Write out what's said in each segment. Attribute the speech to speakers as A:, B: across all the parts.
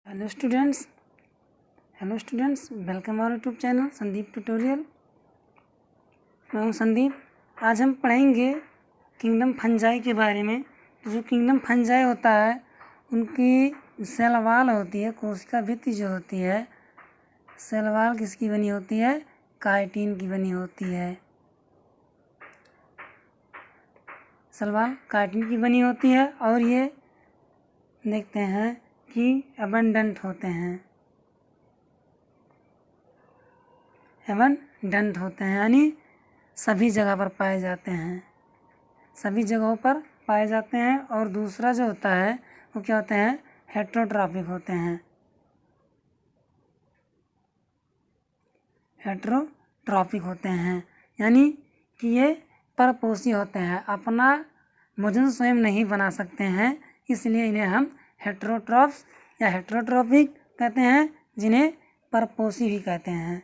A: Hello students, welcome our YouTube channel Sandeep tutorial. मैं हूं संदीप। आज हम पढ़ेंगे किंगडम फंजाई के बारे में। तो जो किंगडम फंजाई होता है उनकी सेल वॉल होती है, कोशिका भित्ति जो होती है, सेल वॉल किसकी बनी होती है? काइटिन की बनी होती है। सेल वॉल काइटिन की बनी होती है और ये देखते हैं कि अबंडेंट होते हैं, यानी सभी जगह पर पाए जाते हैं, सभी जगहों पर पाए जाते हैं। और दूसरा जो होता है वो क्या होते हैं? हेट्रोट्रॉपिक होते हैं। हेट्रोट्रॉपिक होते हैं यानी कि ये परपोषी होते हैं, अपना भोजन स्वयं नहीं बना सकते हैं, इसलिए इन्हें हम हेट्रोट्रॉप्स या हेट्रोट्रॉपिक कहते हैं, जिन्हें परपोषी भी कहते हैं,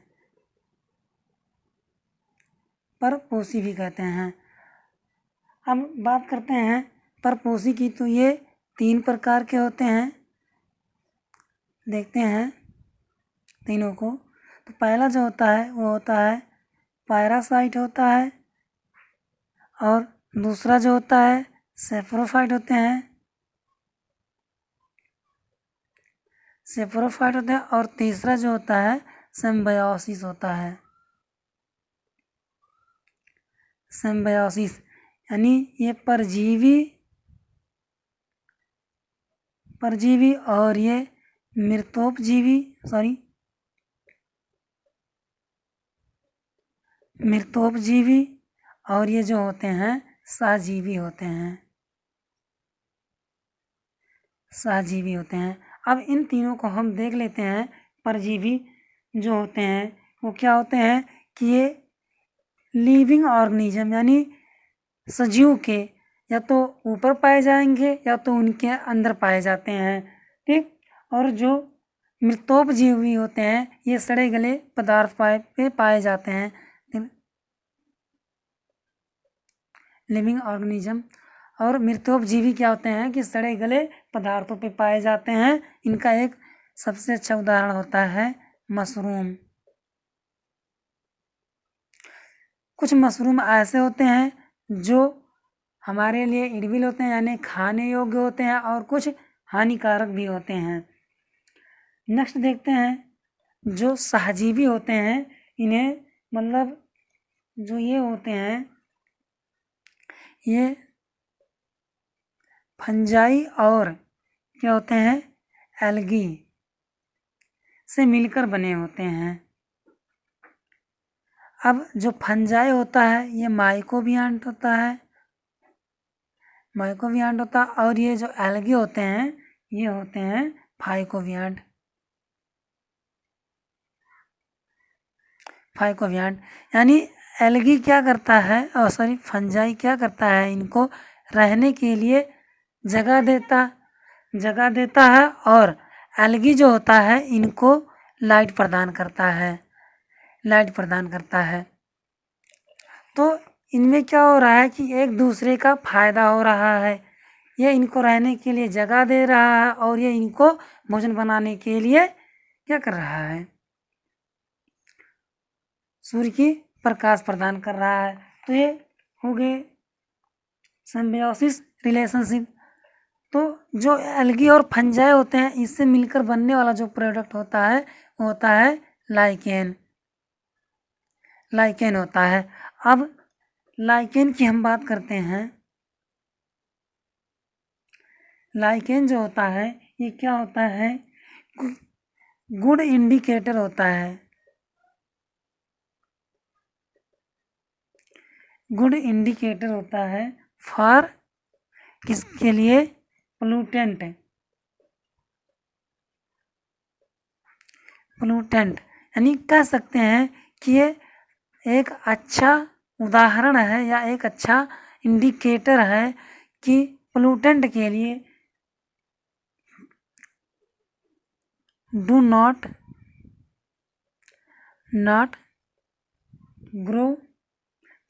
A: परपोषी भी कहते हैं। अब बात करते हैं परपोषी की, तो ये 3 प्रकार के होते हैं। देखते हैं तीनों को। तो पहला जो होता है वो होता है पैरासाइट होता है, और दूसरा जो होता है सेप्रोफाइट होते हैं, और तीसरा जो होता है सिम्बायोसिस होता है। सिम्बायोसिस यानी ये परजीवी और ये मृतोपजीवी और ये जो होते हैं सहजीवी होते हैं। अब इन तीनों को हम देख लेते हैं। परजीवी जो होते हैं वो क्या होते हैं कि ये लिविंग ऑर्गेनिज्म यानी सजीव के या तो ऊपर पाए जाएंगे या तो उनके अंदर पाए जाते हैं, ठीक। और जो मृतोपजीवी होते हैं ये सड़े गले पदार्थ पे पाए जाते हैं, लिविंग ऑर्गेनिज्म। और मृतोपजीवी क्या होते हैं कि सड़े गले पदार्थों पे पाए जाते हैं। इनका एक सबसे अच्छा उदाहरण होता है मशरूम। कुछ मशरूम ऐसे होते हैं जो हमारे लिए एडिबल होते हैं यानी खाने योग्य होते हैं, और कुछ हानिकारक भी होते हैं। नेक्स्ट देखते हैं जो सहजीवी होते हैं, इन्हें मतलब जो ये होते हैं ये फंजाई और क्या होते हैं एल्गी से मिलकर बने होते हैं। अब जो फंजाई होता है ये माइकोबियंट होता है, और ये जो एल्गी होते हैं ये होते हैं फाइकोबियंट। यानी एल्गी क्या करता है, फंजाई क्या करता है, इनको रहने के लिए जगह देता है, और एल्गी जो होता है इनको लाइट प्रदान करता है। तो इनमें क्या हो रहा है कि एक दूसरे का फायदा हो रहा है। ये इनको रहने के लिए जगह दे रहा है और ये इनको भोजन बनाने के लिए क्या कर रहा है? सूर्य की प्रकाश प्रदान कर रहा है। तो ये हो गए सिम्बायोसिस रिलेशनशिप। तो जो एल्गी और फंजाई होते हैं इससे मिलकर बनने वाला जो प्रोडक्ट होता है वो होता है लाइकेन होता है। अब लाइकेन की हम बात करते हैं। लाइकेन जो होता है ये क्या होता है? गुड इंडिकेटर होता है। गुड इंडिकेटर होता है फॉर किसके लिए? पोल्यूटेंट यानी कह सकते हैं कि ये एक अच्छा उदाहरण है या एक अच्छा इंडिकेटर है कि पोल्यूटेंट के लिए do not grow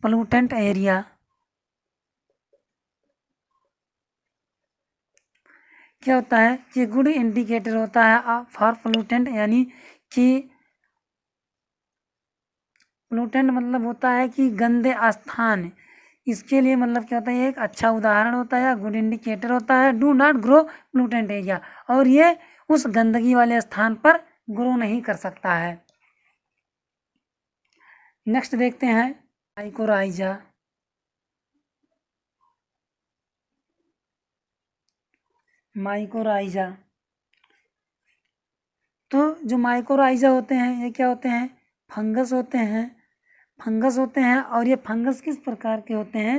A: pollutant area, क्या होता है कि गुड इंडिकेटर होता है फॉर पोल्यूटेंट, यानी कि पोल्यूटेंट मतलब होता है कि गंदे स्थान, इसके लिए मतलब क्या होता है, ये एक अच्छा उदाहरण होता है, गुड इंडिकेटर होता है। Do not grow pollutant area, और ये उस गंदगी वाले स्थान पर ग्रो नहीं कर सकता है। नेक्स्ट देखते हैं माइकोराइजा। माइकोराइजा, तो जो माइकोराइजा होते हैं ये क्या होते हैं, फंगस होते हैं। फंगस होते हैं, और ये फंगस किस प्रकार के होते हैं,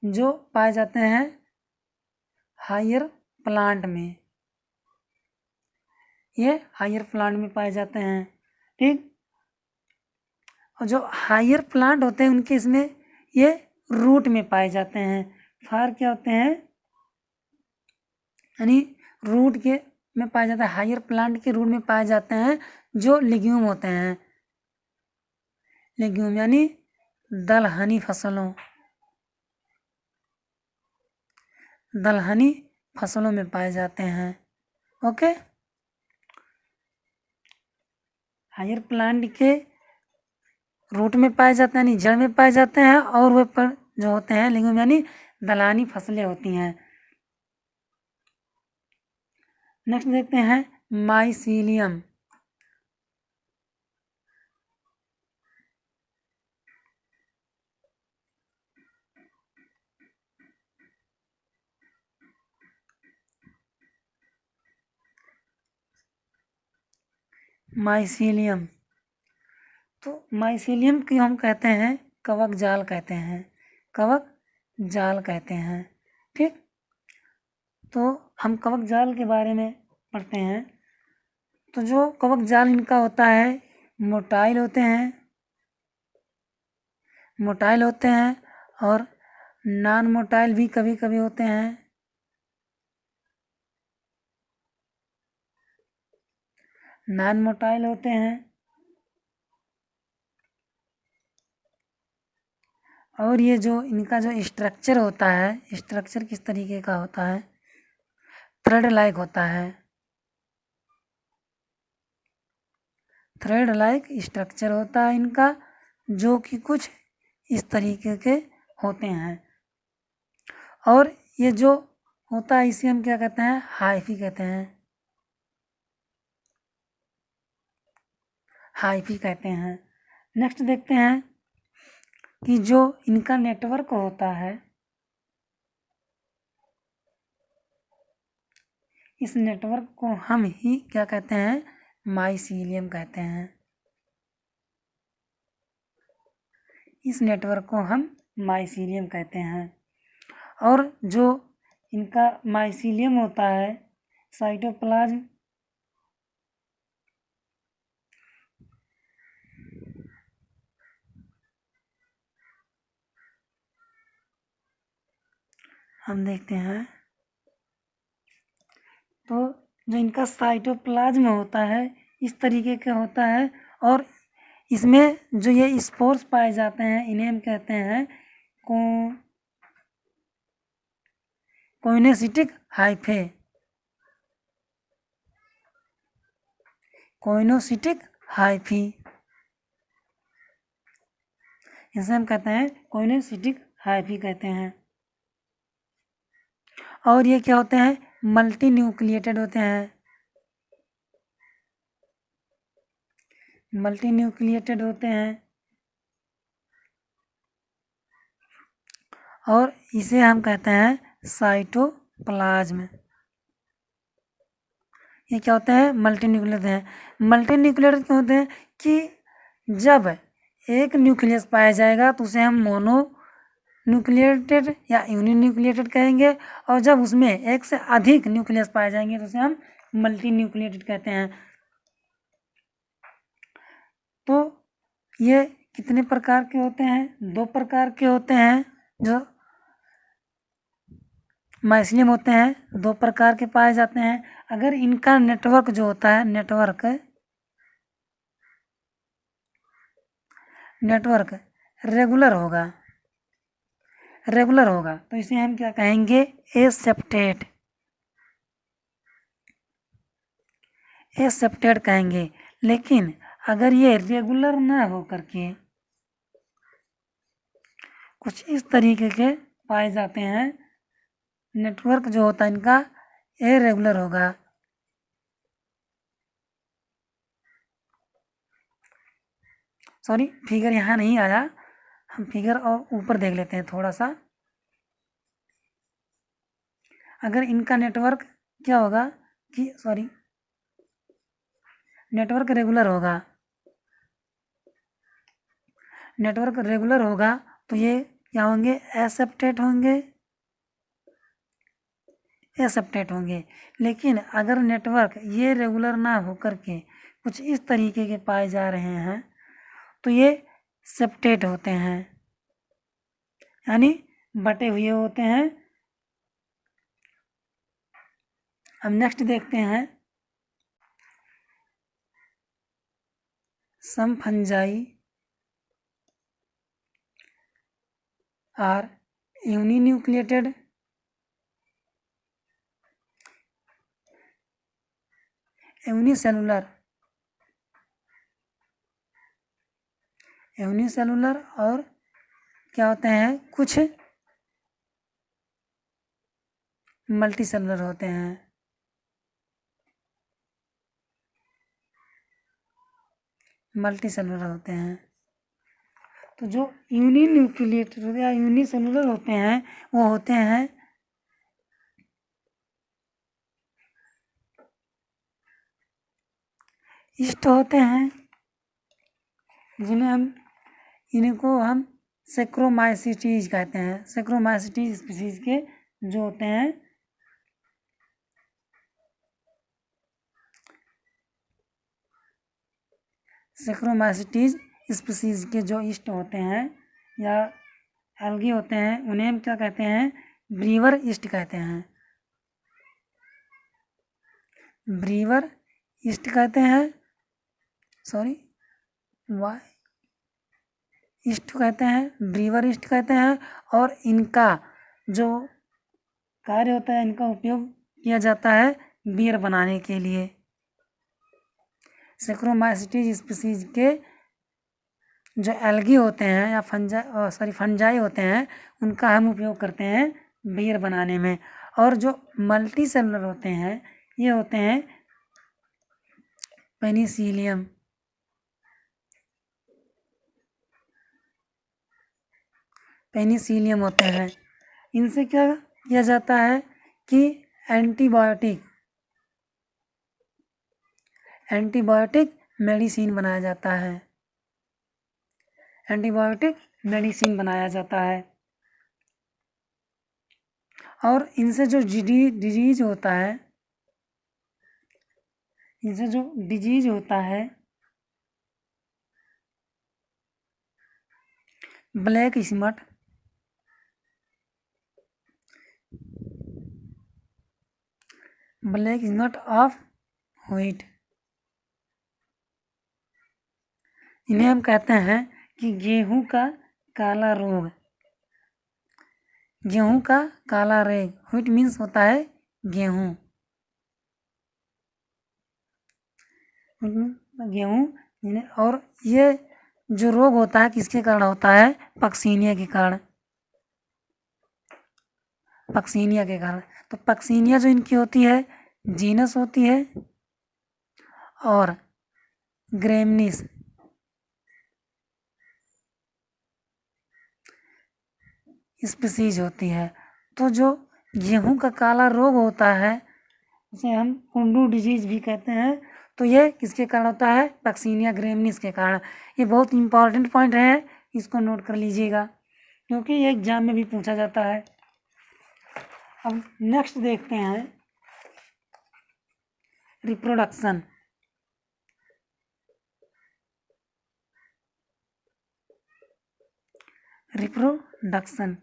A: जो पाए जाते हैं हायर प्लांट में, ये हायर प्लांट में पाए जाते हैं। ठीक, और जो हायर प्लांट होते हैं उनके इसमें ये रूट में पाए जाते हैं। फार क्या होते हैं, यानी रूट के में पाए जाते हैं, हायर प्लांट के रूट में पाए जाते हैं जो लेग्यूम होते हैं। लेग्यूम यानी दलहनी फसलों, दलहनी फसलों में पाए जाते हैं। ओके, हायर प्लांट के रूट में पाए जाते हैं, यानी जड़ में पाए जाते हैं, और वे पर जो होते हैं लेग्यूम यानी दलहनी फसलें होती हैं। नेक्स्ट देखते हैं माइसीलियम। माइसीलियम, तो माइसीलियम की हम कहते हैं कवक जाल कहते हैं, कवक जाल कहते हैं। ठीक, तो हम कवक जाल के बारे में पढ़ते हैं। तो जो कवक जाल इनका होता है मोटाइल होते हैं, मोटाइल होते हैं, और नॉन मोटाइल भी कभी कभी होते हैं। नॉन मोटाइल होते हैं, और ये जो इनका जो स्ट्रक्चर होता है, स्ट्रक्चर किस तरीके का होता है, थ्रेड लाइक होता है। थ्रेड लाइक स्ट्रक्चर होता है इनका, जो कि कुछ इस तरीके के होते हैं। और ये जो होता है इसे हम क्या कहते हैं, हाइफी कहते हैं, हाइफी कहते हैं। नेक्स्ट देखते हैं कि जो इनका नेटवर्क होता है, इस नेटवर्क को हम ही क्या कहते हैं, माइसीलियम कहते हैं। इस नेटवर्क को हम माइसीलियम कहते हैं। और जो इनका माइसीलियम होता है, साइटोप्लाज्म, हम देखते हैं, तो जो इनका साइटोप्लाज्म होता है इस तरीके का होता है, और इसमें जो ये स्पोर्स पाए जाते हैं इन्हें हम कहते हैं कोइनोसिटिक हाइफे, कोइनोसिटिक हाइफी, इसे हम कहते हैं कोइनोसिटिक हाइफी कहते हैं। और ये क्या होते हैं, मल्टी न्यूक्लिएटेड होते हैं, मल्टी न्यूक्लिएटेड होते हैं, और इसे हम कहते हैं साइटोप्लाज्म। ये क्या होते हैं, मल्टी न्यूक्लिएटेड हैं। मल्टी न्यूक्लिएटेड क्यों होते हैं कि जब एक न्यूक्लियस पाया जाएगा तो उसे हम मोनो न्यूक्लिएटेड या यूनि न्यूक्लिएटेड कहेंगे, और जब उसमें एक से अधिक न्यूक्लियस पाए जाएंगे तो उसे हम मल्टी न्यूक्लिएटेड कहते हैं। तो ये कितने प्रकार के होते हैं, 2 प्रकार के होते हैं। जो माइसीलियम होते हैं 2 प्रकार के पाए जाते हैं। अगर इनका नेटवर्क जो होता है, नेटवर्क रेगुलर होगा, रेगुलर होगा तो इसे हम क्या कहेंगे, एसेप्टेट, एसेप्टेट कहेंगे। लेकिन अगर ये रेगुलर ना हो करके कुछ इस तरीके के पाए जाते हैं, नेटवर्क जो होता है इनका इरेगुलर होगा। सॉरी, फिगर यहाँ नहीं आया, हम फिगर और ऊपर देख लेते हैं थोड़ा सा। अगर इनका नेटवर्क क्या होगा कि सॉरी नेटवर्क रेगुलर होगा, नेटवर्क रेगुलर होगा तो ये क्या होंगे, एसेप्टेट होंगे, एसेप्टेट होंगे। लेकिन अगर नेटवर्क ये रेगुलर ना हो करके कुछ इस तरीके के पाए जा रहे हैं तो ये सेप्टेट होते हैं, यानी बटे हुए होते हैं। अब नेक्स्ट देखते हैं, सम फंजाई आर यूनिन्यूक्लिएटेड यूनिसेलुलर और क्या होते हैं, कुछ मल्टी सेलुलर होते हैं। मल्टी सेलुलर होते हैं। तो जो यूनिन्यूक्लिएटेड या यूनिसेलुलर होते हैं वो होते हैं ईस्ट होते हैं, जिन्हें इनको हम सेक्रोमाइसिटीज कहते हैं। सेक्रोमाइसिटीज स्पीसीज के जो होते हैं सेक्रोमाइसिटीज स्पीसीज के जो ईस्ट होते हैं या एल्गी होते हैं उन्हें हम क्या कहते हैं, ब्रीवर ईस्ट कहते हैं। ब्रीवर ईस्ट कहते हैं, सॉरी वाई ईस्ट कहते हैं, ब्रीवर ईस्ट कहते हैं। और इनका जो कार्य होता है, इनका उपयोग किया जाता है बियर बनाने के लिए। सेक्रोमाइसिटीज स्पीसीज के जो एल्गी होते हैं या फंजाई होते हैं उनका हम उपयोग करते हैं बियर बनाने में। और जो मल्टी सेलुलर होते हैं ये होते हैं पेनिसिलियम, पेनिसिलियम होते हैं। इनसे क्या किया जाता है कि एंटीबायोटिक मेडिसिन बनाया जाता है, एंटीबायोटिक मेडिसिन बनाया जाता है। और इनसे जो डिजीज होता है, इनसे जो डिजीज होता है black smut, black smut of wheat, इन्हें हम कहते हैं कि गेहूं का काला रोग, गेहूं का काला रोग। व्हीट मीन्स होता है गेहूं, गेहूं। और ये जो रोग होता है किसके कारण होता है, पक्सीनिया के कारण, पक्सीनिया के कारण। तो पक्सीनिया जो इनकी होती है जीनस होती है और ग्रेमनिस स्पीसीज होती है। तो जो गेहूं का काला रोग होता है उसे हम कुंडू डिजीज भी कहते हैं। तो ये किसके कारण होता है, पक्सीनिया ग्रेमनिस के कारण। ये बहुत इंपॉर्टेंट पॉइंट है, इसको नोट कर लीजिएगा क्योंकि ये एग्जाम में भी पूछा जाता है। अब नेक्स्ट देखते हैं रिप्रोडक्शन। रिप्रोडक्शन,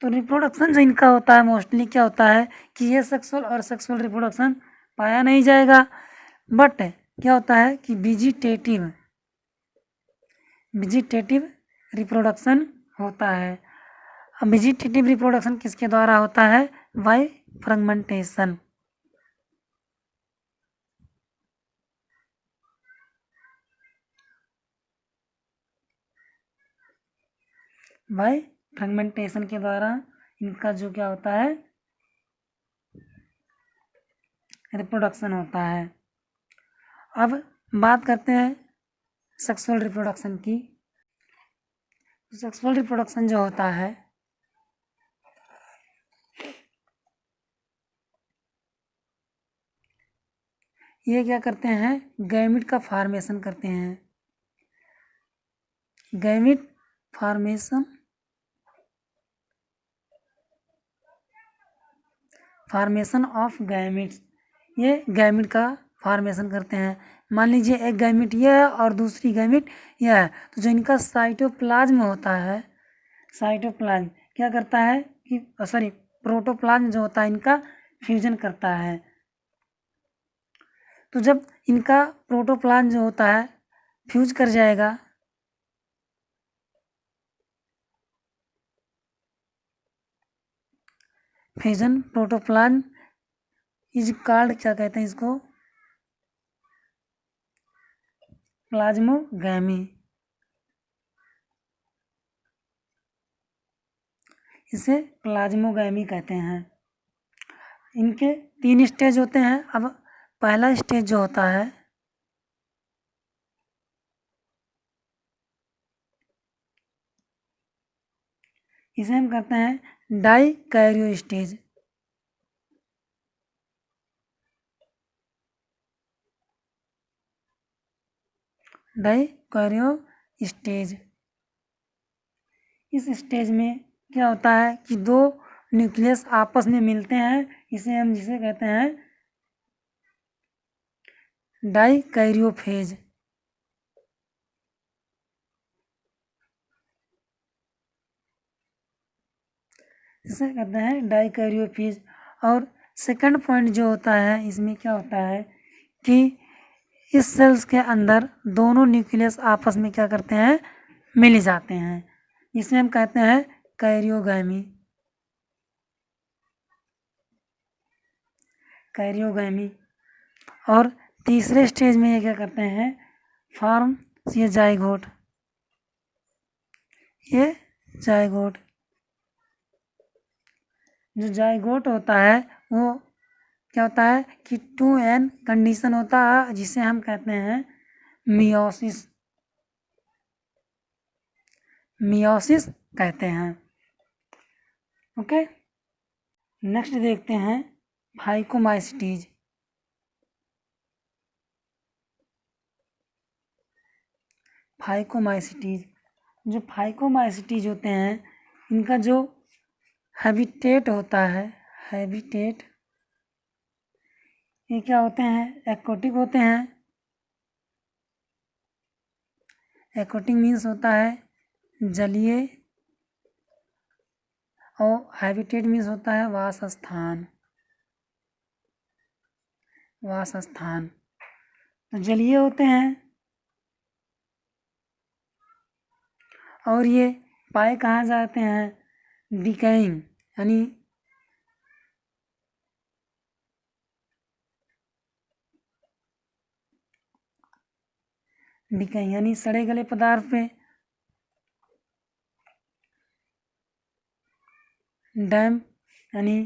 A: तो रिप्रोडक्शन जो इनका होता है मोस्टली क्या होता है कि ये सेक्सुअल और सेक्सुअल रिप्रोडक्शन पाया नहीं जाएगा, बट क्या होता है कि वेजिटेटिव रिप्रोडक्शन होता है। अब वेजिटेटिव रिप्रोडक्शन किसके द्वारा होता है? By fragmentation. बाय फ्रेगमेंटेशन के द्वारा इनका जो क्या होता है, रिप्रोडक्शन होता है। अब बात करते हैं सेक्सुअल रिप्रोडक्शन की। सेक्सुअल रिप्रोडक्शन जो होता है, ये क्या करते हैं? गैमिट का फॉर्मेशन करते हैं। गैमिट फॉर्मेशन ऑफ गैमिट्स, ये गैमिट का फॉर्मेशन करते हैं। मान लीजिए एक गैमिट ये है और दूसरी गैमिट यह है, तो जो इनका साइटोप्लाज्म होता है, साइटोप्लाज्म क्या करता है कि प्रोटोप्लाज्म जो होता है इनका फ्यूजन करता है। तो जब इनका प्रोटोप्लाज्म जो होता है फ्यूज कर जाएगा, फ्यूजन प्रोटोप्लाज्म इज कॉल्ड, क्या कहते हैं इसको? प्लाज्मोगैमी। इसे प्लाज्मोगैमी कहते हैं। इनके 3 स्टेज होते हैं। अब पहला स्टेज जो होता है, इसे हम कहते हैं डाइकैरियो स्टेज। डाइकैरियो स्टेज। इस स्टेज में क्या होता है कि 2 न्यूक्लियस आपस में मिलते हैं, जिसे कहते हैं डाइकैरियोफेज। इसे कहते हैं डाइकैरियोफेज। और सेकंड पॉइंट जो होता है, इसमें क्या होता है कि इस सेल्स के अंदर दोनों न्यूक्लियस आपस में क्या करते हैं? मिल जाते हैं, जिसे हम कहते हैं कैरियोगैमी। कैरियोगैमी। और तीसरे स्टेज में ये क्या करते हैं? फॉर्म ये जाइगोट। ये जाइगोट, जो जाइगोट होता है वो क्या होता है कि 2n कंडीशन होता है, जिसे हम कहते हैं मियोसिस। मियोसिस कहते हैं। ओके, नेक्स्ट देखते हैं फाइकोमाइसिटीज। फाइकोमाइसिटीज, जो फाइकोमाइसिटीज होते हैं इनका जो हैबिटेट होता है, हैबिटेट, ये क्या होते हैं? एक्वाटिक होते हैं। एक्वाटिक मीन्स होता है जलीय, और हैबिटेट मीन्स होता है वासस्थान। वासस्थान तो जलीय होते हैं। और ये पाए कहाँ जाते हैं? डिकेइंग, यानी डिकेइंग यानी सड़े गले पदार्थ पे, डैम्प यानी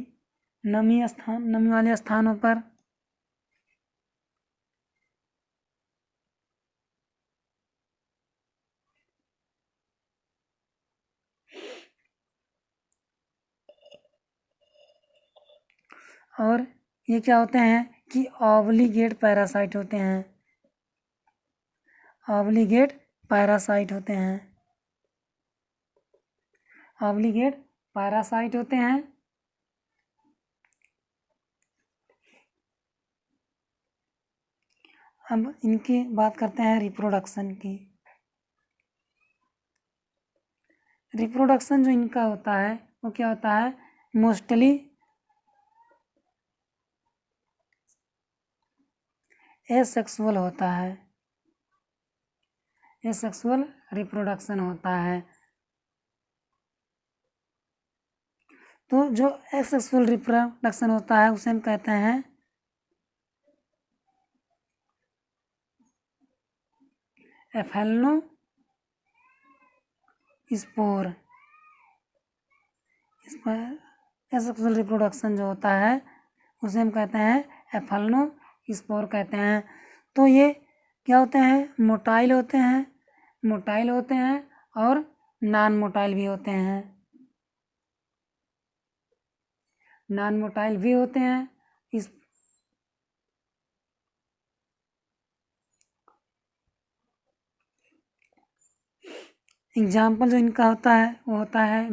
A: नमी वाले स्थानों पर। और ये क्या होते हैं कि ऑब्लिगेट पैरासाइट होते हैं। ऑब्लिगेट पैरासाइट होते हैं। ऑब्लिगेट पैरासाइट होते हैं। अब इनकी बात करते हैं रिप्रोडक्शन की। रिप्रोडक्शन जो इनका होता है वो क्या होता है? मोस्टली एसेक्सुअल होता है। एसेक्सुअल रिप्रोडक्शन होता है। तो जो एसेक्सुअल रिप्रोडक्शन होता है उसे हम कहते हैं एफेलोस्पोर। इस पर एसेक्सुअल रिप्रोडक्शन जो होता है उसे हम कहते हैं एफेलोस्पोर कहते हैं। तो ये क्या होते हैं, मोटाइल होते हैं और नॉन मोटाइल भी होते हैं। नॉन मोटाइल भी होते हैं। इस एग्जाम्पल जो इनका होता है वो होता है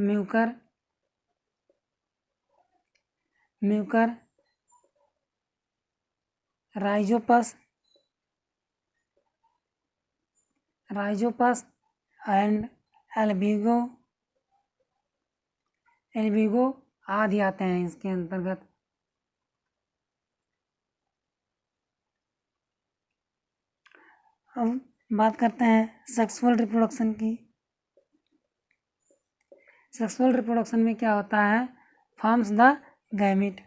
A: म्यूकर, राइजोपस एंड एल्बिगो आदि आते हैं इसके अंतर्गत। अब बात करते हैं सेक्सुअल रिप्रोडक्शन की। सेक्सुअल रिप्रोडक्शन में क्या होता है, फॉर्म्स द गैमीट।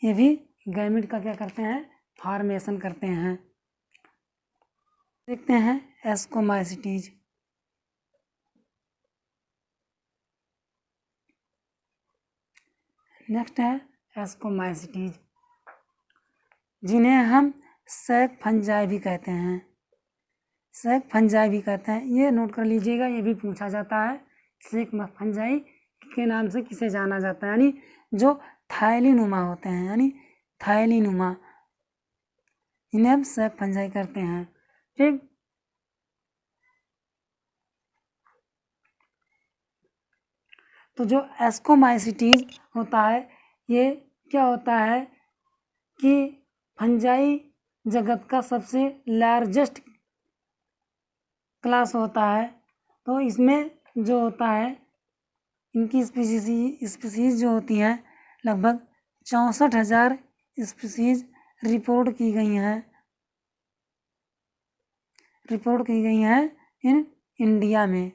A: ये भी गैमीट का क्या करते हैं, फॉर्मेशन करते हैं। देखते हैं एस्कोमाइसिटीज। नेक्स्ट है एस्कोमाइसिटीज, जिन्हें हम सैक फंजाई भी कहते हैं। ये नोट कर लीजिएगा, ये भी पूछा जाता है। सैक फंजाई के नाम से किसे जाना जाता है, यानी जो थैलीनुमा होते हैं, इन्हें हम सैक फंजाई करते हैं। ठीक, तो जो एस्कोमाइसिटीज होता है ये क्या होता है कि फंजाई जगत का सबसे लार्जेस्ट क्लास होता है। तो इसमें जो होता है, इनकी स्पीसीज जो होती हैं लगभग 64,000 स्पीसीज रिपोर्ट की गई हैं इन इंडिया में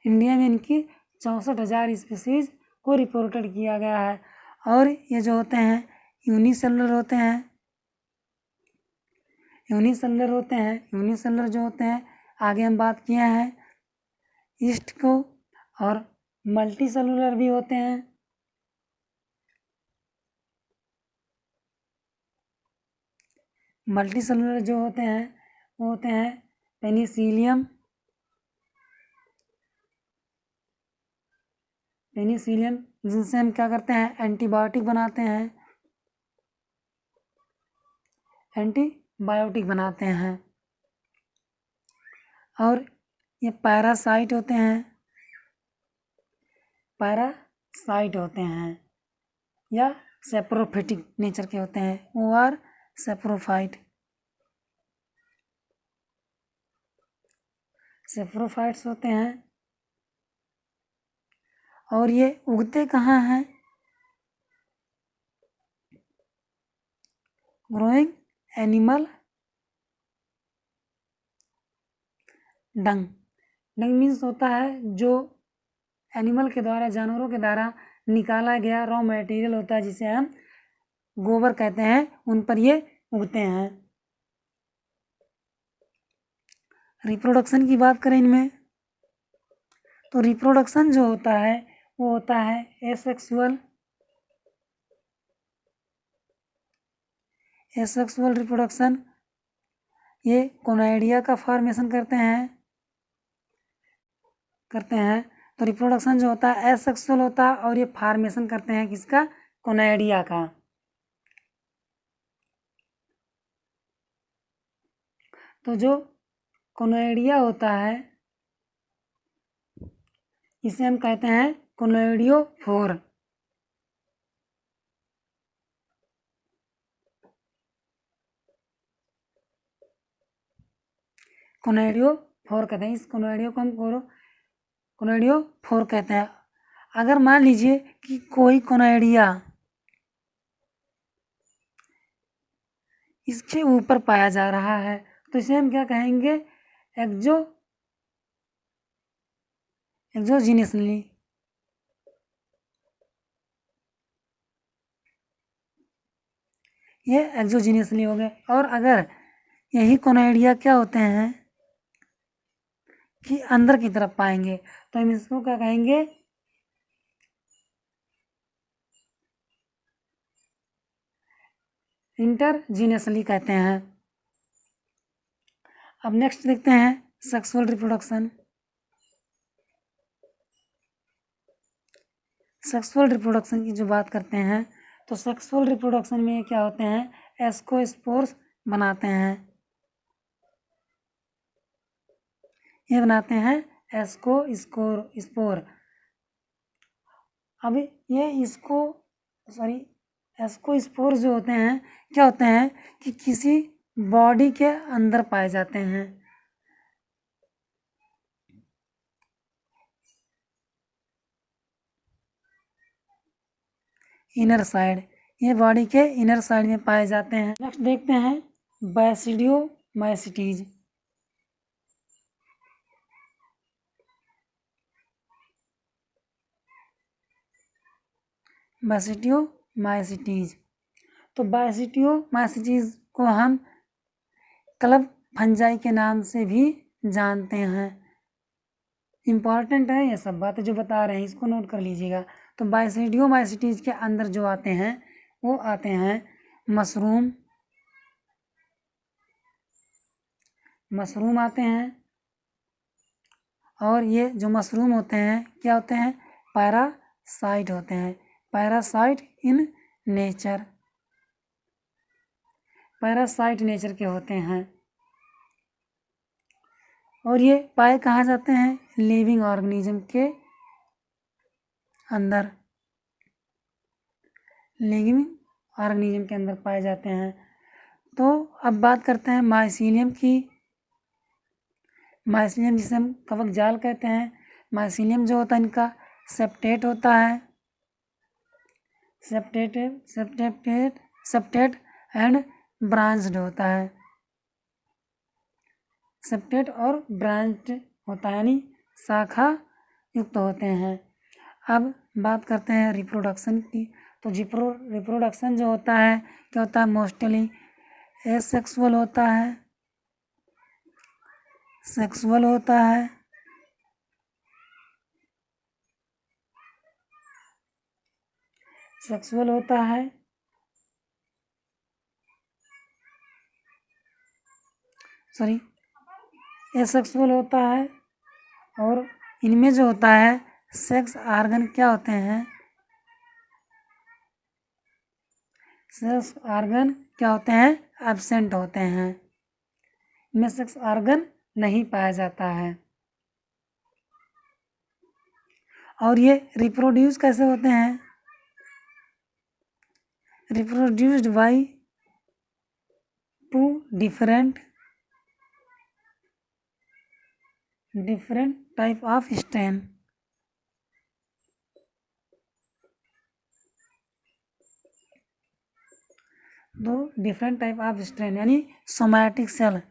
A: इनकी 64,000 स्पीसीज को रिपोर्टेड किया गया है। और ये जो होते हैं यूनिसेलुलर होते हैं जो होते हैं, आगे हम बात किए हैं ईस्ट को, और मल्टी सेलुलर भी होते हैं। मल्टी सेलुलर जो होते हैं वो होते हैं पेनिसिलियम, जिनसे हम क्या करते हैं, एंटीबायोटिक बनाते हैं। और ये पैरासाइट होते हैं या सेप्रोफिटिक नेचर के होते हैं, वो आर सेप्रोफाइट्स होते हैं। और ये उगते कहाँ हैं, ग्रोइंग एनिमल डंग मीन्स होता है जो एनिमल के द्वारा, जानवरों के द्वारा निकाला गया रॉ मटेरियल होता है, जिसे हम गोबर कहते हैं, उन पर ये उगते हैं। रिप्रोडक्शन की बात करें इनमें, तो रिप्रोडक्शन जो होता है वो होता है एसेक्सुअल रिप्रोडक्शन। ये कोनाइडिया का फॉर्मेशन करते हैं। तो रिप्रोडक्शन जो होता है एसेक्सुअल होता है और ये फॉर्मेशन करते हैं किसका, कोनाइडिया का। तो जो कोनाइडिया होता है इसे हम कहते हैं कोनोइडियोफोर। कोनोइडियोफोर कहते हैं, इस कोनोइडियो को हम कोनोइडियोफोर कहते हैं। अगर मान लीजिए कि कोई कोनोइडिया इसके ऊपर पाया जा रहा है तो इसे हम क्या कहेंगे, एक्सोजीनियसली। ये एक्सोजीनियसली हो गए। और अगर यही कोनोइडिया क्या होते हैं कि अंदर की तरफ पाएंगे तो हम इसको क्या कहेंगे, इंटरजीनियसली कहते हैं। अब नेक्स्ट देखते हैं सेक्सुअल रिप्रोडक्शन। सेक्सुअल रिप्रोडक्शन की जो बात करते हैं तो सेक्सुअल रिप्रोडक्शन में क्या होते हैं, एस्कोस्पोर्स बनाते हैं। ये बनाते हैं एस्कोस्पोर। अब ये एस्कोस्पोर जो होते हैं क्या होते हैं कि किसी बॉडी के अंदर पाए जाते हैं। इनर साइड, ये बॉडी के इनर साइड में पाए जाते हैं। नेक्स्ट देखते हैं बैसिडियोमाइसिटीज। बैसिडियोमाइसिटीज, तो बैसिडियोमाइसिटीज को हम क्लब फंजाई के नाम से भी जानते हैं। इम्पॉर्टेंट है ये सब बातें जो बता रहे हैं, इसको नोट कर लीजिएगा। तो बैसिडियोमाइसिटीज के अंदर जो आते हैं वो आते हैं मशरूम आते हैं। और ये जो मशरूम होते हैं क्या होते हैं, पैरासाइट होते हैं। Parasite in nature, parasite nature के होते हैं। और ये पाए कहाँ जाते हैं, लिविंग ऑर्गेनिज्म के अंदर, लिविंग ऑर्गेनिज्म के अंदर पाए जाते हैं। तो अब बात करते हैं माइसीलियम की। माइसीलियम जिसे हम कवक जाल कहते हैं। माइसीलियम जो होता है इनका सेप्टेट होता है, सेप्टेट एंड ब्रांच्ड होता है। सेप्टेट और ब्रांच्ड होता है यानी शाखा युक्त होते हैं। अब बात करते हैं रिप्रोडक्शन की। तो रिप्रोडक्शन जो होता है क्या होता है, मोस्टली एसेक्सुअल होता है, सेक्सुअल होता है। सेक्सुअल होता है, सॉरी एसेक्सुअल होता है। और इनमें जो होता है सेक्स आर्गन क्या होते हैं, सेक्स आर्गन क्या होते हैं, एब्सेंट होते हैं। इनमें सेक्स आर्गन नहीं पाया जाता है। और ये रिप्रोड्यूस कैसे होते हैं, reproduced by two different type of stem. दो डिफरेंट टाइप ऑफ स्ट्रेन यानी सोमैटिक सेल।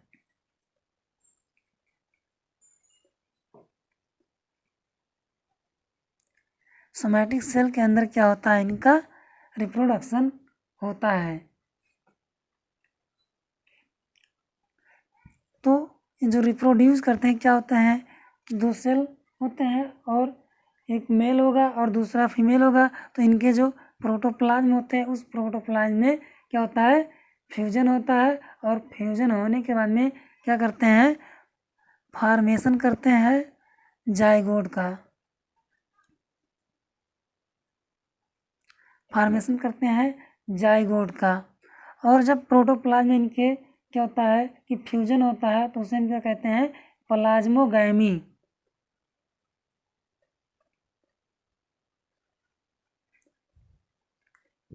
A: सोमैटिक सेल के अंदर क्या होता है, इनका रिप्रोडक्शन होता है। तो जो रिप्रोड्यूस करते हैं क्या होता है, दो सेल होते हैं और एक मेल होगा और दूसरा फीमेल होगा। तो इनके जो प्रोटोप्लाज्म होते हैं उस प्रोटोप्लाज्म में क्या होता है, फ्यूजन होता है। और फ्यूजन होने के बाद में क्या करते हैं, फॉर्मेशन करते हैं जाइगोट का, फॉर्मेशन करते हैं जाइगोट का। और जब प्रोटोप्लाज्म इनके क्या होता है कि फ्यूजन होता है तो उसे हम क्या कहते हैं, प्लाज्मोगैमी।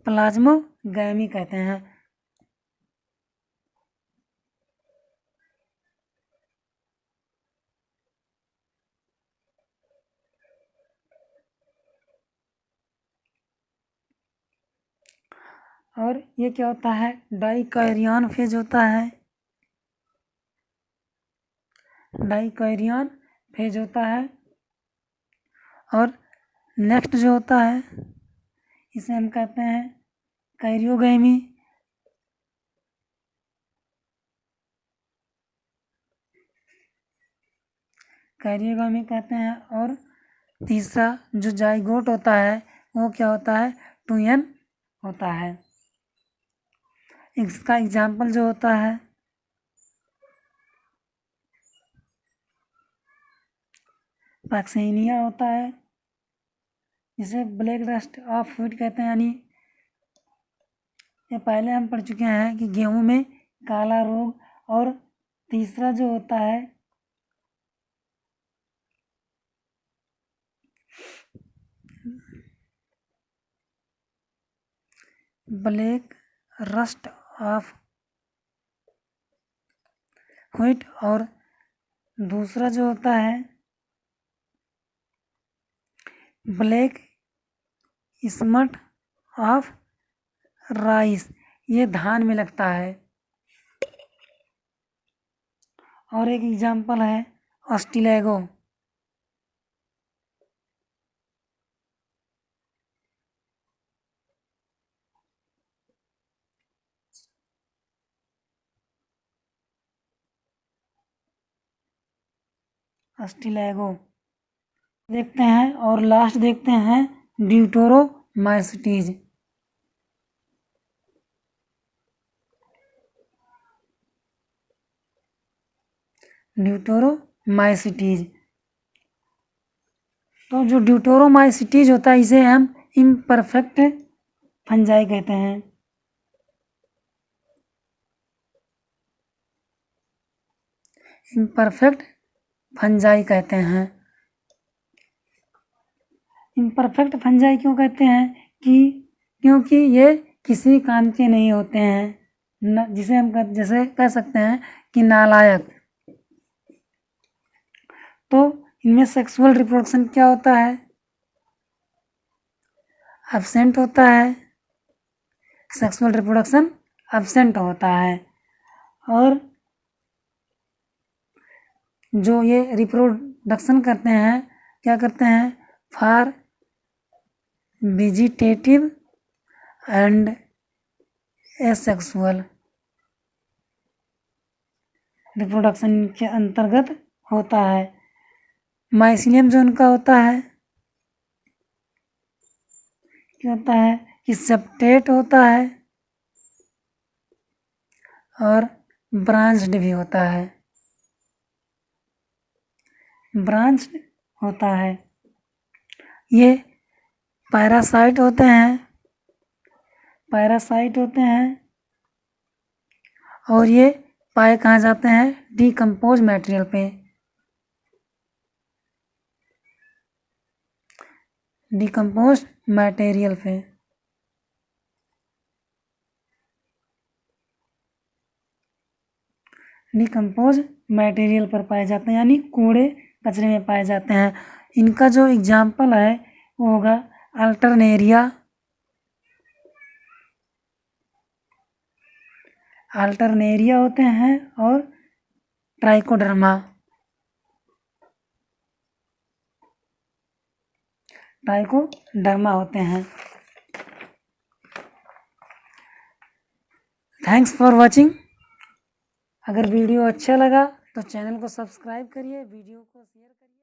A: प्लाज्मोगैमी कहते हैं। और ये क्या होता है, डाइकैरियन फेज होता है। डाइकोरियन फेज होता है। और नेक्स्ट जो होता है इसे हम कहते हैं कैरियोगैमी। कैरियोगैमी कहते हैं। और तीसरा जो जाइगोट होता है वो क्या होता है, 2n होता है। इसका एग्जाम्पल जो होता है पैक्सिनिया होता है, जिसे ब्लैक रस्ट ऑफ व्हीट कहते हैं। यानी ये पहले हम पढ़ चुके हैं कि गेहूं में काला रोग। और तीसरा जो होता है ब्लैक रस्ट ऑफ व्हीट। और दूसरा जो होता है ब्लैक स्मट ऑफ राइस, ये धान में लगता है। और एक एग्जाम्पल है ऑस्टिलेगो। ऑस्टिलेगो देखते हैं। और लास्ट देखते हैं ड्यूटेरोमाइसीटीज। ड्यूटेरोमाइसीटीज, तो जो ड्यूटेरोमाइसीटीज होता है इसे हम इम्परफेक्ट फंजाई कहते हैं। इम्परफेक्ट फंजाई कहते हैं। इम्परफेक्ट फंजाई क्यों कहते हैं कि क्योंकि ये किसी काम के नहीं होते हैं, जिसे हम जैसे कह सकते हैं कि नालायक। तो इनमें सेक्सुअल रिप्रोडक्शन क्या होता है, एब्सेंट होता है। सेक्सुअल रिप्रोडक्शन एब्सेंट होता है। और जो ये रिप्रोडक्शन करते हैं क्या करते हैं, for vegetative and asexual reproduction के अंतर्गत होता है। माइसीलियम जो उनका होता है क्या होता है कि सेप्टेट होता है और ब्रांच्ड भी होता है। ब्रांच्ड होता है। ये पैरासाइट होते हैं। पैरासाइट होते हैं और ये पाए कहाँ जाते हैं, डिकम्पोज मटेरियल पे। डिकम्पोज मटेरियल पे डिकम्पोज मटेरियल पर पाए जाते हैं, यानी कूड़े कचरे में पाए जाते हैं। इनका जो एग्जाम्पल है वो होगा अल्टरनेरिया। अल्टरनेरिया होते हैं और ट्राइकोडर्मा। ट्राइकोडर्मा होते हैं। Thanks for watching. अगर वीडियो अच्छा लगा तो चैनल को सब्सक्राइब करिए, वीडियो को शेयर करिए।